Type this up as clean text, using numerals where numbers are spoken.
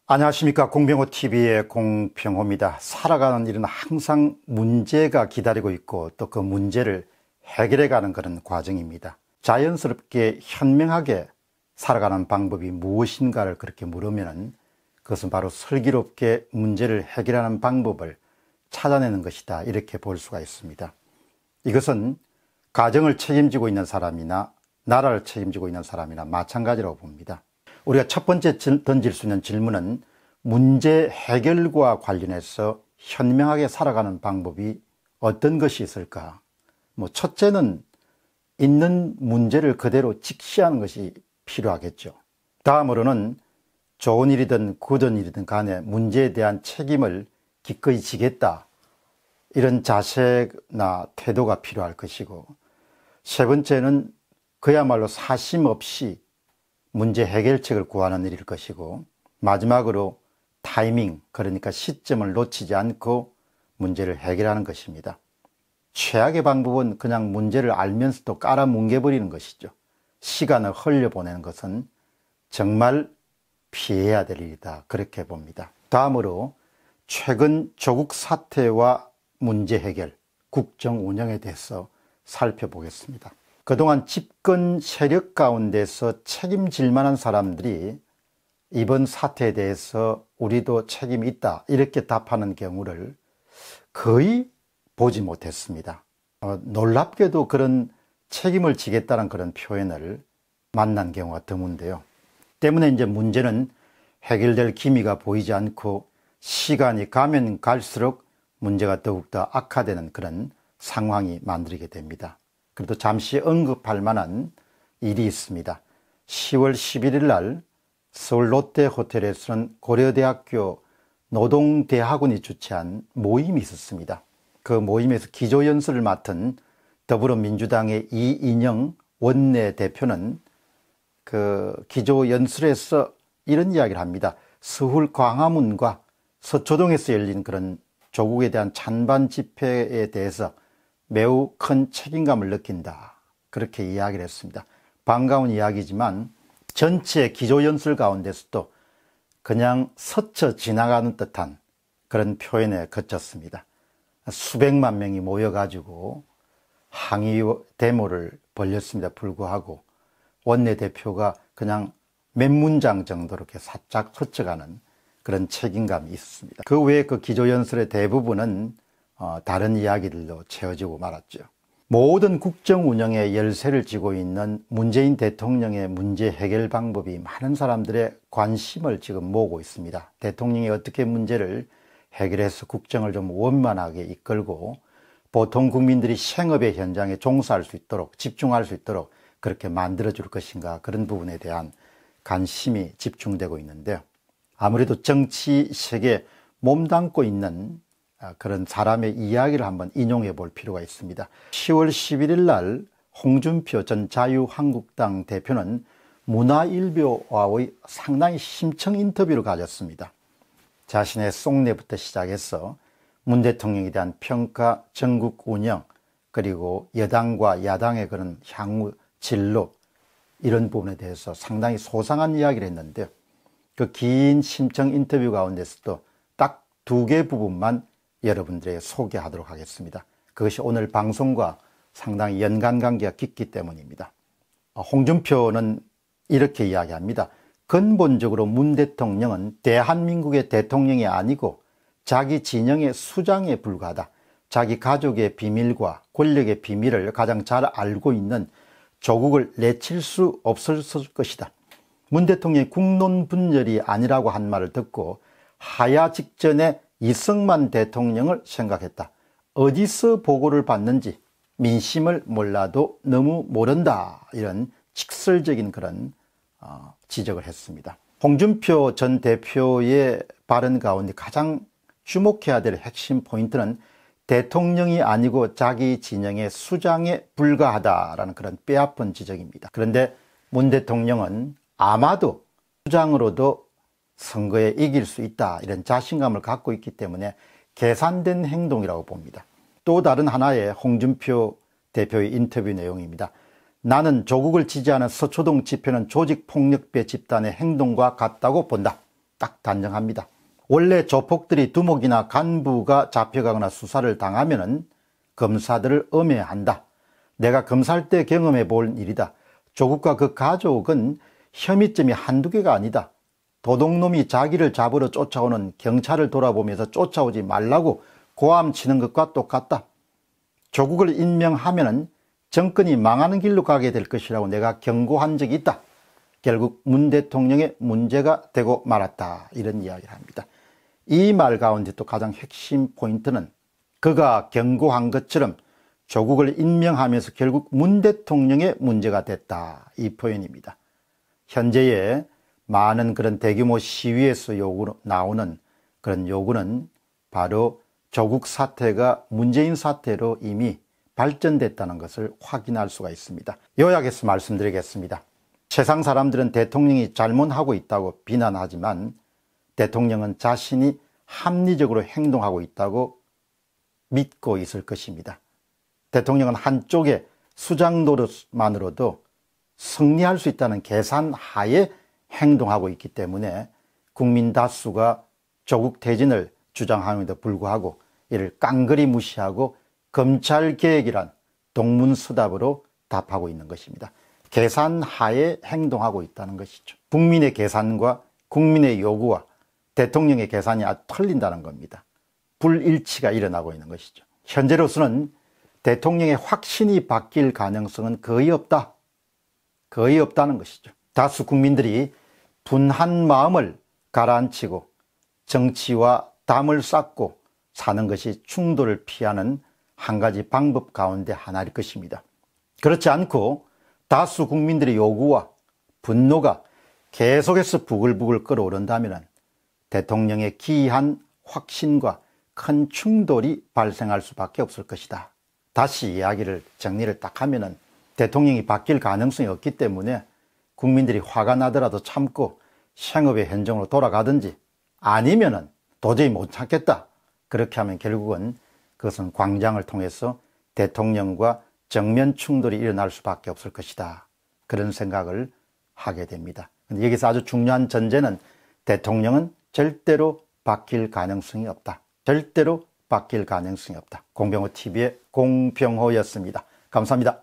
안녕하십니까. 공병호TV의 공병호입니다. 살아가는 일은 항상 문제가 기다리고 있고 또 그 문제를 해결해가는 그런 과정입니다. 자연스럽게 현명하게 살아가는 방법이 무엇인가를 그렇게 물으면 그것은 바로 슬기롭게 문제를 해결하는 방법을 찾아내는 것이다, 이렇게 볼 수가 있습니다. 이것은 가정을 책임지고 있는 사람이나 나라를 책임지고 있는 사람이나 마찬가지라고 봅니다. 우리가 첫 번째 던질 수 있는 질문은 문제 해결과 관련해서 현명하게 살아가는 방법이 어떤 것이 있을까? 첫째는 있는 문제를 그대로 직시하는 것이 필요하겠죠. 다음으로는 좋은 일이든 굳은 일이든 간에 문제에 대한 책임을 기꺼이 지겠다, 이런 자세나 태도가 필요할 것이고, 세 번째는 그야말로 사심 없이 문제 해결책을 구하는 일일 것이고, 마지막으로 타이밍, 그러니까 시점을 놓치지 않고 문제를 해결하는 것입니다. 최악의 방법은 그냥 문제를 알면서도 깔아뭉개버리는 것이죠. 시간을 흘려보내는 것은 정말 피해야 될 일이다, 그렇게 봅니다. 다음으로 최근 조국 사태와 문제 해결, 국정 운영에 대해서 살펴보겠습니다. 그동안 집권 세력 가운데서 책임질 만한 사람들이 이번 사태에 대해서 우리도 책임이 있다, 이렇게 답하는 경우를 거의 보지 못했습니다. 놀랍게도 그런 책임을 지겠다는 그런 표현을 만난 경우가 드문데요. 때문에 이제 문제는 해결될 기미가 보이지 않고 시간이 가면 갈수록 문제가 더욱더 악화되는 그런 상황이 만들게 됩니다. 그래도 잠시 언급할 만한 일이 있습니다. 10월 11일 날 서울 롯데호텔에서는 고려대학교 노동대학원이 주최한 모임이 있었습니다. 그 모임에서 기조연설을 맡은 더불어민주당의 이인영 원내대표는 그 기조연설에서 이런 이야기를 합니다. 서울 광화문과 서초동에서 열린 그런 조국에 대한 찬반 집회에 대해서 매우 큰 책임감을 느낀다, 그렇게 이야기를 했습니다. 반가운 이야기지만 전체 기조연설 가운데서도 그냥 스쳐 지나가는 듯한 그런 표현에 그쳤습니다. 수백만 명이 모여가지고 항의 데모를 벌였습니다. 불구하고 원내대표가 그냥 몇 문장 정도로 이렇게 살짝 스쳐가는 그런 책임감이 있었습니다. 그 외에 그 기조연설의 대부분은 다른 이야기들로 채워지고 말았죠. 모든 국정 운영의 열쇠를 쥐고 있는 문재인 대통령의 문제 해결 방법이 많은 사람들의 관심을 지금 모으고 있습니다. 대통령이 어떻게 문제를 해결해서 국정을 좀 원만하게 이끌고 보통 국민들이 생업의 현장에 종사할 수 있도록, 집중할 수 있도록 그렇게 만들어줄 것인가, 그런 부분에 대한 관심이 집중되고 있는데요. 아무래도 정치 세계에 몸담고 있는 그런 사람의 이야기를 한번 인용해 볼 필요가 있습니다. 10월 11일 날 홍준표 전 자유한국당 대표는 문화일보와의 상당히 심층 인터뷰를 가졌습니다. 자신의 속내부터 시작해서 문 대통령에 대한 평가, 전국 운영, 그리고 여당과 야당의 그런 향후 진로, 이런 부분에 대해서 상당히 소상한 이야기를 했는데요. 그 긴 심층 인터뷰 가운데서도 딱 2개 부분만 여러분들에게 소개하도록 하겠습니다. 그것이 오늘 방송과 상당히 연관관계가 깊기 때문입니다. 홍준표는 이렇게 이야기합니다. 근본적으로 문 대통령은 대한민국의 대통령이 아니고 자기 진영의 수장에 불과하다. 자기 가족의 비밀과 권력의 비밀을 가장 잘 알고 있는 조국을 내칠 수 없었을 것이다. 문 대통령이 국론 분열이 아니라고 한 말을 듣고 하야 직전에 이승만 대통령을 생각했다. 어디서 보고를 받는지 민심을 몰라도 너무 모른다, 이런 직설적인 그런 지적을 했습니다. 홍준표 전 대표의 발언 가운데 가장 주목해야 될 핵심 포인트는 대통령이 아니고 자기 진영의 수장에 불과하다라는 그런 뼈아픈 지적입니다. 그런데 문 대통령은 아마도 수장으로도 선거에 이길 수 있다, 이런 자신감을 갖고 있기 때문에 계산된 행동이라고 봅니다. 또 다른 하나의 홍준표 대표의 인터뷰 내용입니다. 나는 조국을 지지하는 서초동 집회는 조직폭력배 집단의 행동과 같다고 본다. 딱 단정합니다. 원래 조폭들이 두목이나 간부가 잡혀가거나 수사를 당하면은 검사들을 엄해한다. 내가 검사할 때 경험해 볼 일이다. 조국과 그 가족은 혐의점이 한두 개가 아니다. 도둑놈이 자기를 잡으러 쫓아오는 경찰을 돌아보면서 쫓아오지 말라고 고함치는 것과 똑같다. 조국을 임명하면은 정권이 망하는 길로 가게 될 것이라고 내가 경고한 적이 있다. 결국 문 대통령의 문제가 되고 말았다. 이런 이야기를 합니다. 이 말 가운데 또 가장 핵심 포인트는 그가 경고한 것처럼 조국을 임명하면서 결국 문 대통령의 문제가 됐다. 이 표현입니다. 현재의 많은 그런 대규모 시위에서 나오는 그런 요구는 바로 조국 사태가 문재인 사태로 이미 발전됐다는 것을 확인할 수가 있습니다. 요약해서 말씀드리겠습니다. 세상 사람들은 대통령이 잘못하고 있다고 비난하지만 대통령은 자신이 합리적으로 행동하고 있다고 믿고 있을 것입니다. 대통령은 한쪽의 수장 노릇만으로도 승리할 수 있다는 계산 하에 행동하고 있기 때문에 국민 다수가 조국 퇴진을 주장함에도 불구하고 이를 깡그리 무시하고 검찰개혁이란 동문서답으로 답하고 있는 것입니다. 계산 하에 행동하고 있다는 것이죠. 국민의 계산과 국민의 요구와 대통령의 계산이 아주 틀린다는 겁니다. 불일치가 일어나고 있는 것이죠. 현재로서는 대통령의 확신이 바뀔 가능성은 거의 없다. 거의 없다는 것이죠. 다수 국민들이 분한 마음을 가라앉히고 정치와 담을 쌓고 사는 것이 충돌을 피하는 한 가지 방법 가운데 하나일 것입니다. 그렇지 않고 다수 국민들의 요구와 분노가 계속해서 부글부글 끓어오른다면 대통령의 기이한 확신과 큰 충돌이 발생할 수밖에 없을 것이다. 다시 이야기를 정리를 딱 하면은 대통령이 바뀔 가능성이 없기 때문에 국민들이 화가 나더라도 참고 생업의 현정으로 돌아가든지 아니면은 도저히 못 참겠다. 그렇게 하면 결국은 그것은 광장을 통해서 대통령과 정면 충돌이 일어날 수밖에 없을 것이다. 그런 생각을 하게 됩니다. 근데 여기서 아주 중요한 전제는 대통령은 절대로 바뀔 가능성이 없다. 절대로 바뀔 가능성이 없다. 공병호TV의 공병호였습니다. 감사합니다.